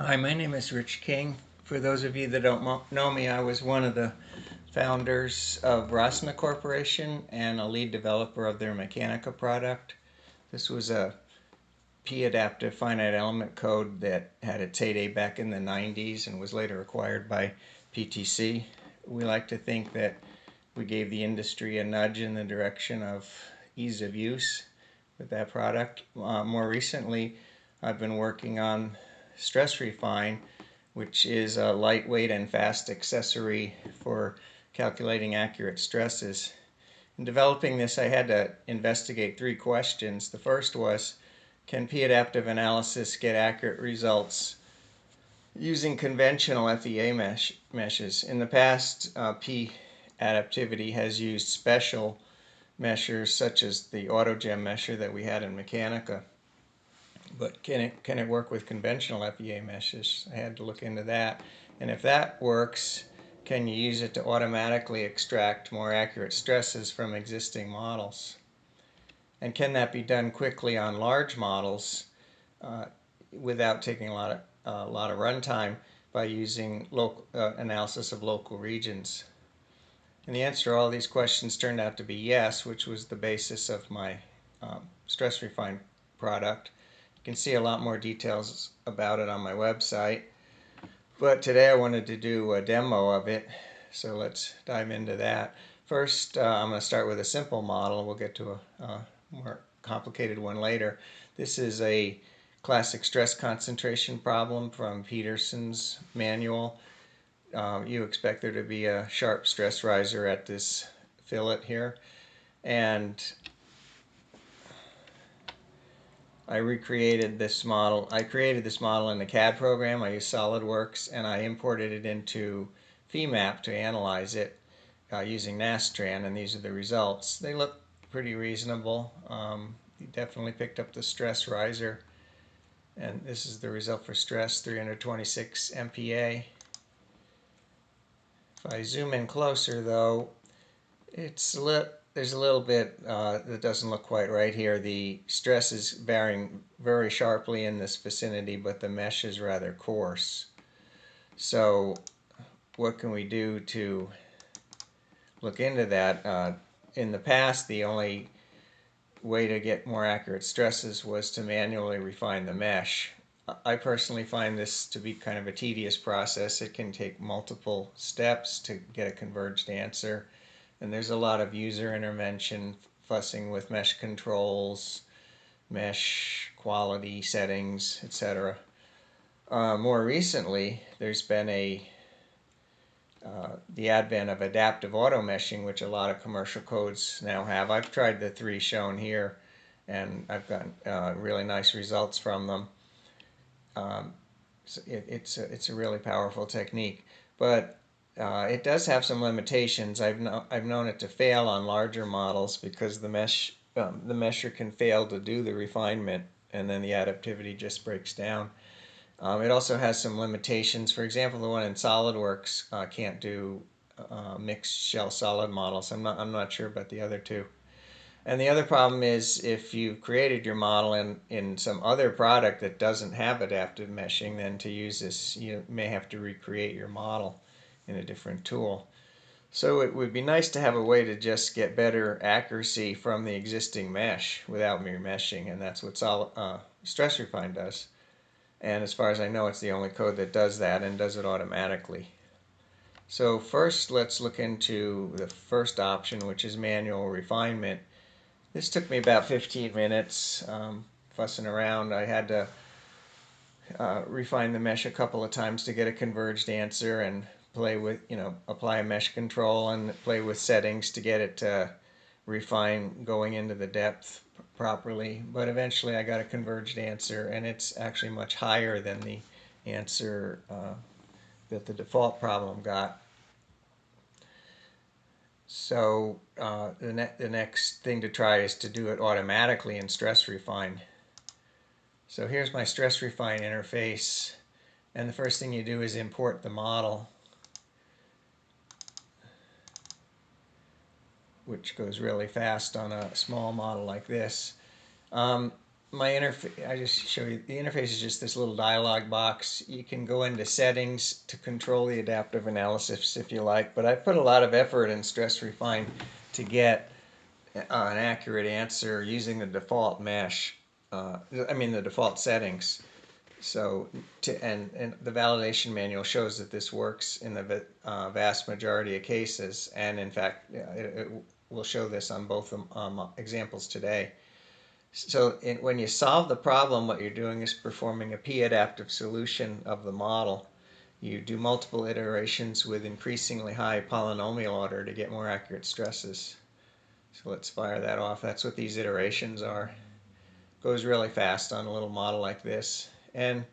Hi, my name is Rich King. For those of you that don't know me, I was one of the founders of Rosna Corporation and a lead developer of their Mechanica product. This was a P-adaptive finite element code that had its heyday back in the 90s and was later acquired by PTC. We like to think that we gave the industry a nudge in the direction of ease of use with that product. More recently, I've been working on stressRefine, which is a lightweight and fast accessory for calculating accurate stresses. In developing this, I had to investigate three questions. The first was, can p-adaptive analysis get accurate results using conventional FEA meshes? In the past, p-adaptivity has used special measures such as the AutoGem mesher that we had in Mechanica. But can it work with conventional FEA meshes? I had to look into that. And if that works, can you use it to automatically extract more accurate stresses from existing models? And can that be done quickly on large models without taking a lot of runtime by using local analysis of local regions? And the answer to all these questions turned out to be yes, which was the basis of my stressRefine product. You can see a lot more details about it on my website. But today I wanted to do a demo of it, so let's dive into that. First, I'm going to start with a simple model. We'll get to a more complicated one later. This is a classic stress concentration problem from Peterson's manual. You expect there to be a sharp stress riser at this fillet here, and I recreated this model. I created this model in the CAD program. I used SolidWorks, and I imported it into FEMAP to analyze it using Nastran, and these are the results. They look pretty reasonable. You definitely picked up the stress riser, and this is the result for stress, 326 MPa. If I zoom in closer, though, there's a little bit that doesn't look quite right here. The stress is varying very sharply in this vicinity, but the mesh is rather coarse. So what can we do to look into that? In the past, the only way to get more accurate stresses was to manually refine the mesh. I personally find this to be kind of a tedious process. It can take multiple steps to get a converged answer. And there's a lot of user intervention, fussing with mesh controls, mesh quality settings, etc. More recently, there's been the advent of adaptive auto meshing, which a lot of commercial codes now have. I've tried the three shown here, and I've gotten really nice results from them. It's a really powerful technique, but it does have some limitations. I've known it to fail on larger models because the mesher can fail to do the refinement, and then the adaptivity just breaks down. It also has some limitations. For example, the one in SolidWorks can't do mixed shell solid models. I'm not sure about the other two. And the other problem is if you've created your model in some other product that doesn't have adaptive meshing, then to use this you may have to recreate your model in a different tool. So it would be nice to have a way to just get better accuracy from the existing mesh without remeshing, and that's what stressRefine does. And as far as I know, it's the only code that does that and does it automatically. So first, let's look into the first option, which is manual refinement. This took me about 15 minutes fussing around. I had to refine the mesh a couple of times to get a converged answer and play with, apply a mesh control and play with settings to get it to refine going into the depth properly. But eventually I got a converged answer, and it's actually much higher than the answer that the default problem got. So the next thing to try is to do it automatically in stressRefine. So here's my stressRefine interface, and the first thing you do is import the model, which goes really fast on a small model like this. my interface, I just show you, the interface is just this little dialog box. You can go into settings to control the adaptive analysis if you like, but I put a lot of effort in stressRefine to get an accurate answer using the default mesh, the default settings. So, and the validation manual shows that this works in the vast majority of cases, and in fact, it will show this on both examples today. So when you solve the problem, what you're doing is performing a p-adaptive solution of the model. You do multiple iterations with increasingly high polynomial order to get more accurate stresses. So let's fire that off. That's what these iterations are. Goes really fast on a little model like this. And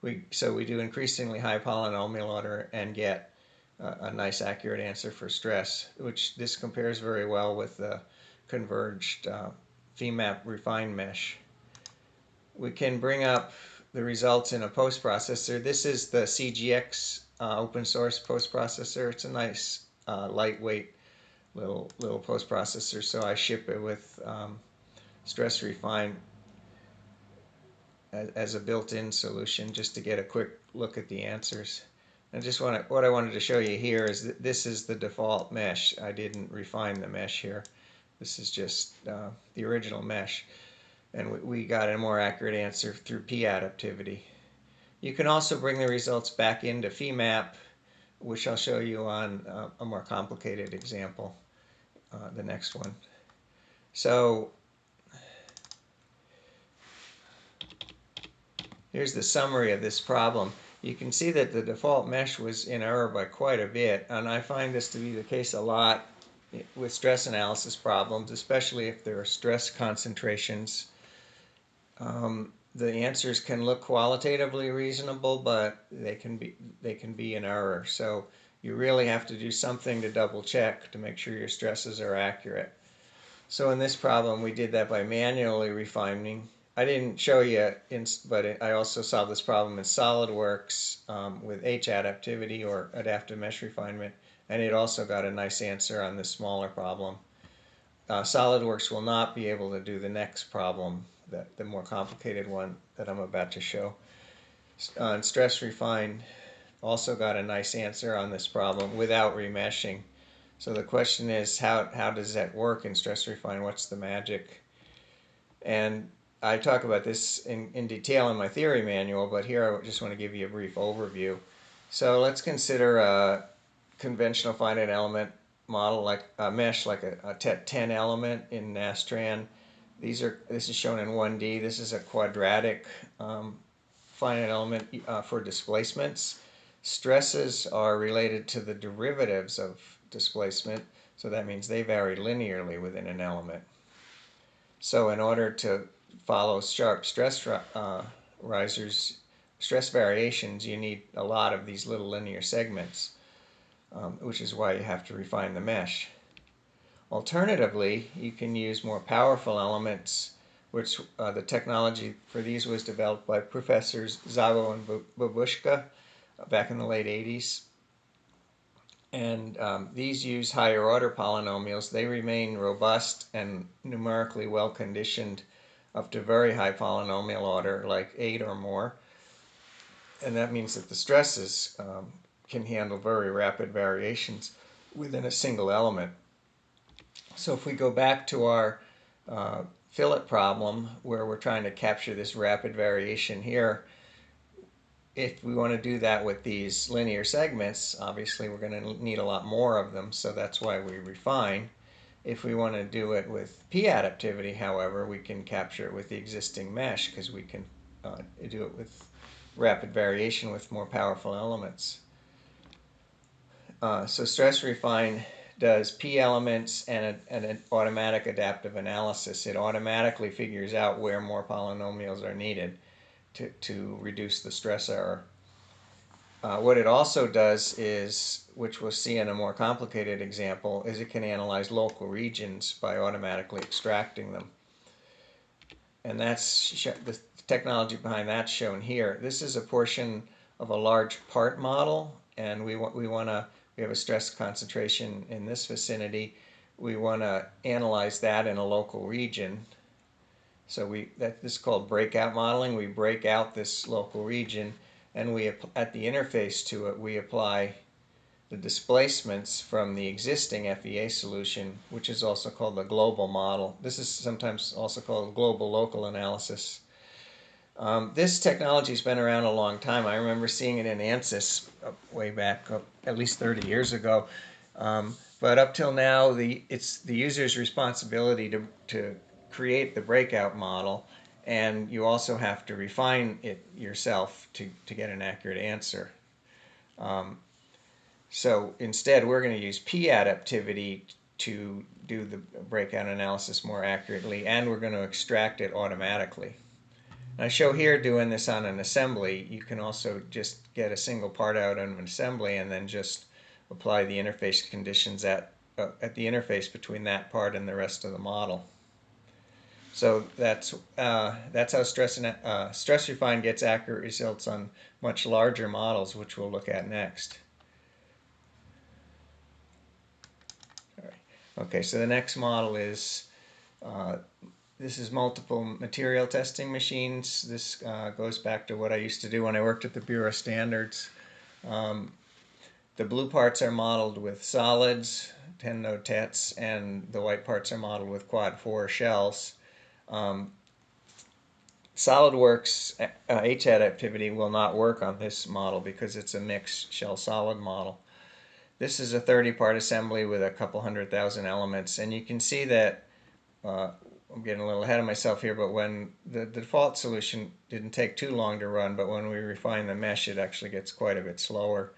we do increasingly high polynomial order and get a nice accurate answer for stress, which this compares very well with the converged VMAP refined mesh. We can bring up the results in a post processor. This is the CGX open source post processor. It's a nice lightweight little post processor, so I ship it with stressRefine as a built-in solution just to get a quick look at the answers. And what I wanted to show you here is that this is the default mesh. I didn't refine the mesh here. This is just the original mesh. And we got a more accurate answer through p-adaptivity. You can also bring the results back into VMAP, which I'll show you on a more complicated example, the next one. So here's the summary of this problem. You can see that the default mesh was in error by quite a bit, and I find this to be the case a lot with stress analysis problems, especially if there are stress concentrations. The answers can look qualitatively reasonable, but they can be in error. So you really have to do something to double check to make sure your stresses are accurate. So in this problem, we did that by manually refining. I didn't show you, but I also solved this problem in SolidWorks with H-adaptivity or adaptive mesh refinement, and it also got a nice answer on this smaller problem. SolidWorks will not be able to do the next problem, the more complicated one that I'm about to show. And stressRefine also got a nice answer on this problem without remeshing. So the question is, how does that work in stressRefine? What's the magic? And I talk about this in detail in my theory manual, but here I just want to give you a brief overview. So let's consider a conventional finite element model, like a mesh, like a 10 element in Nastran. This is shown in 1D. This is a quadratic finite element for displacements. Stresses are related to the derivatives of displacement, so that means they vary linearly within an element. So in order to follow sharp stress risers, stress variations, you need a lot of these little linear segments, which is why you have to refine the mesh. Alternatively, you can use more powerful elements, which the technology for these was developed by Professors Szabo and Babushka back in the late 80s. And these use higher order polynomials. They remain robust and numerically well conditioned up to very high polynomial order, like 8 or more. And that means that the stresses can handle very rapid variations within a single element. So if we go back to our fillet problem, where we're trying to capture this rapid variation here, if we want to do that with these linear segments, obviously we're going to need a lot more of them, so that's why we refine. If we want to do it with p-adaptivity, however, we can capture it with the existing mesh, because we can do it with rapid variation with more powerful elements. So stressRefine does p elements and an automatic adaptive analysis. It automatically figures out where more polynomials are needed to reduce the stress error. What it also does is, which we'll see in a more complicated example, is it can analyze local regions by automatically extracting them. And that's the technology behind that's shown here. This is a portion of a large part model, and we have a stress concentration in this vicinity. We want to analyze that in a local region. So this is called breakout modeling. We break out this local region, and at the interface to it, we apply the displacements from the existing FEA solution, which is also called the global model. This is sometimes also called global local analysis. This technology's been around a long time. I remember seeing it in ANSYS way back, at least 30 years ago. But up till now, it's the user's responsibility to create the breakout model, and you also have to refine it yourself to get an accurate answer. So instead, we're going to use p-adaptivity to do the breakout analysis more accurately, and we're going to extract it automatically. I show here doing this on an assembly. You can also just get a single part out of an assembly and then just apply the interface conditions at the interface between that part and the rest of the model. So that's how stressRefine gets accurate results on much larger models, which we'll look at next. All right. Okay, so the next model is this is multiple material testing machines. This goes back to what I used to do when I worked at the Bureau of Standards. The blue parts are modeled with solids, 10-node TETs, and the white parts are modeled with quad 4 shells. SolidWorks H-adaptivity will not work on this model because it's a mixed shell-solid model. This is a 30-part assembly with a couple 100,000 elements, and you can see that I'm getting a little ahead of myself here, but when the default solution didn't take too long to run, but when we refine the mesh, it actually gets quite a bit slower.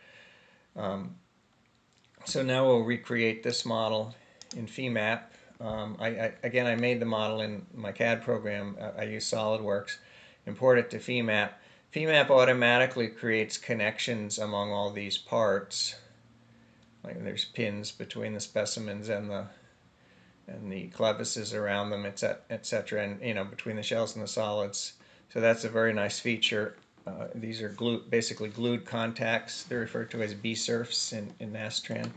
So now we'll recreate this model in FEMAP. Again, I made the model in my CAD program. I use SolidWorks. Import it to FEMAP. FEMAP automatically creates connections among all these parts. Like there's pins between the specimens and the clevises around them, etc., and between the shells and the solids. So that's a very nice feature. These are basically glued contacts. They're referred to as B-surfs in Nastran.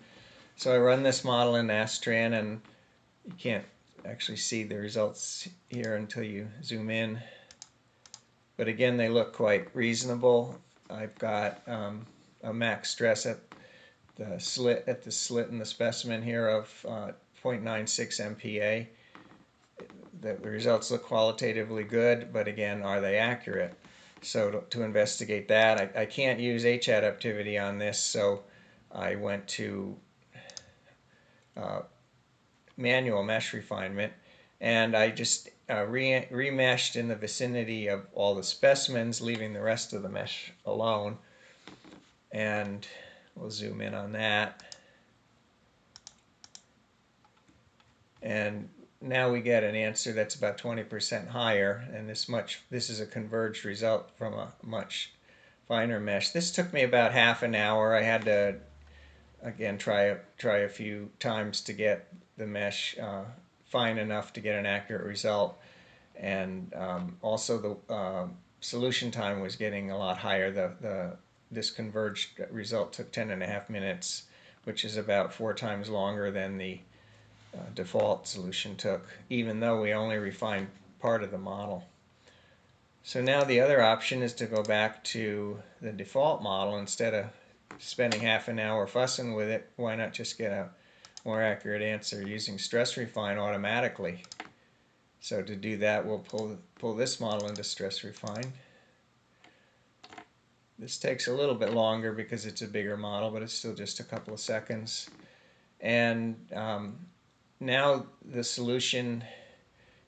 So I run this model in Nastran, and you can't actually see the results here until you zoom in. But again, they look quite reasonable. I've got a max stress at the slit in the specimen here of 0.96 MPa. The results look qualitatively good, but again, are they accurate? So to investigate that, I can't use H-adaptivity on this, so I went to manual mesh refinement, and I just remeshed in the vicinity of all the specimens, leaving the rest of the mesh alone. And we'll zoom in on that. And now we get an answer that's about 20% higher, and this is a converged result from a much finer mesh. This took me about half an hour. I had to again try a few times to get the mesh fine enough to get an accurate result, and also the solution time was getting a lot higher. This converged result took 10.5 minutes, which is about 4 times longer than the default solution took, even though we only refined part of the model. So now the other option is to go back to the default model. Instead of spending half an hour fussing with it, why not just get a more accurate answer using stressRefine automatically? So to do that, we'll pull this model into stressRefine. This takes a little bit longer because it's a bigger model, but it's still just a couple of seconds. And now the solution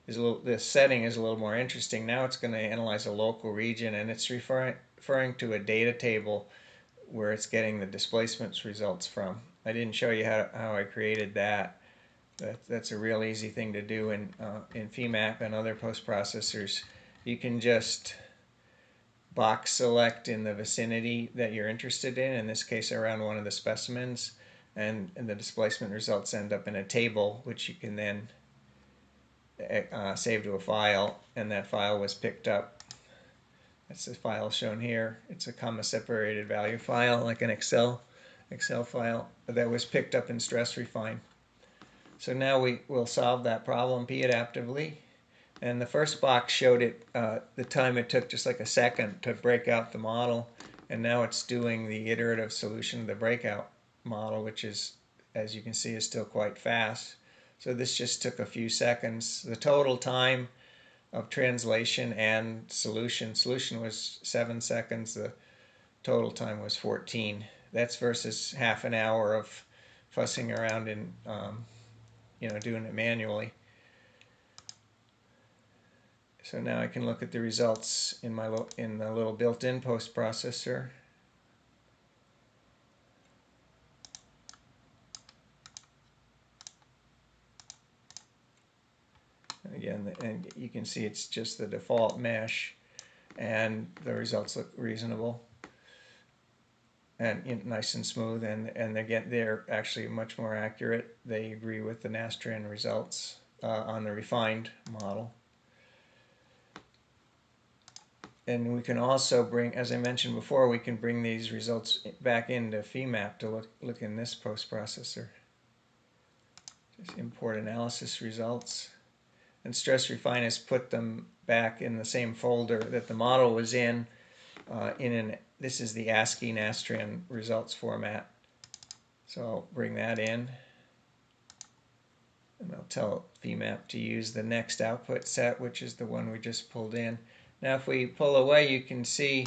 is the setting is a little more interesting. Now it's going to analyze a local region, and it's referring to a data table where it's getting the displacements results from. I didn't show you how I created that. That's a real easy thing to do in FEMAP and other post processors. You can just box select in the vicinity that you're interested in this case around one of the specimens, and the displacement results end up in a table, which you can then save to a file, and that file was picked up. That's the file shown here. It's a comma separated value file, like an Excel file that was picked up in stressRefine. So now we'll solve that problem p-adaptively. And the first box showed it the time it took, just like a second, to break out the model. And now it's doing the iterative solution of the breakout model, which is, as you can see, is still quite fast. So this just took a few seconds. The total time of translation and solution was 7 seconds. The total time was 14. That's versus half an hour of fussing around and doing it manually. So now I can look at the results in the little built-in post processor. And again, and you can see it's just the default mesh, and the results look reasonable and nice and smooth. And again, they're actually much more accurate. They agree with the Nastran results on the refined model. And we can also bring, as I mentioned before, we can bring these results back into FEMAP to look in this post processor. Just import analysis results. And stressRefine has put them back in the same folder that the model was in. This is the ASCII Nastran results format. So I'll bring that in. And I'll tell FEMAP to use the next output set, which is the one we just pulled in. Now if we pull away, you can see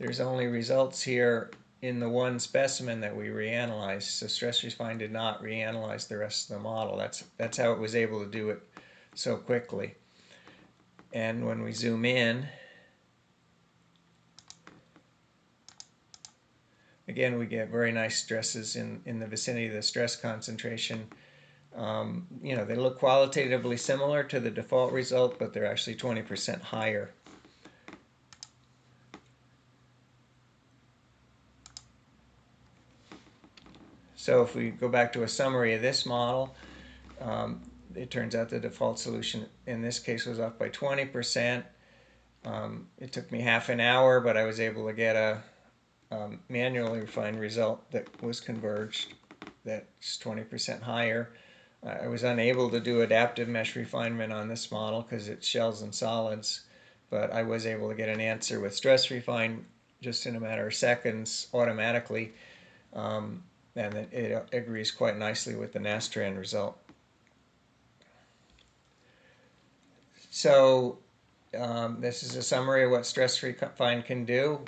there's only results here in the one specimen that we reanalyzed. So stressRefine did not reanalyze the rest of the model. That's how it was able to do it so quickly. And when we zoom in, again, we get very nice stresses in the vicinity of the stress concentration. They look qualitatively similar to the default result, but they're actually 20% higher. So if we go back to a summary of this model, it turns out the default solution in this case was off by 20%. It took me half an hour, but I was able to get a manually refined result that was converged that's 20% higher. I was unable to do adaptive mesh refinement on this model because it's shells and solids, but I was able to get an answer with stressRefine just in a matter of seconds automatically, and it agrees quite nicely with the Nastran result. So this is a summary of what stressRefine can do.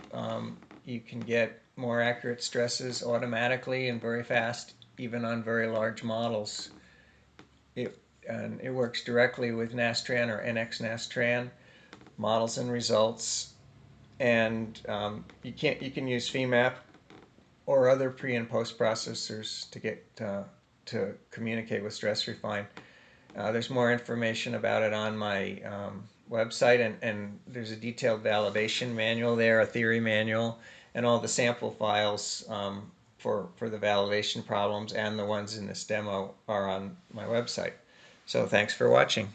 You can get more accurate stresses automatically and very fast, even on very large models. It works directly with Nastran or NX Nastran models and results, and you can use FEMAP or other pre and post processors to get to communicate with stressRefine. There's more information about it on my website, and there's a detailed validation manual there, a theory manual, and all the sample files for the validation problems and the ones in this demo are on my website. So thanks for watching.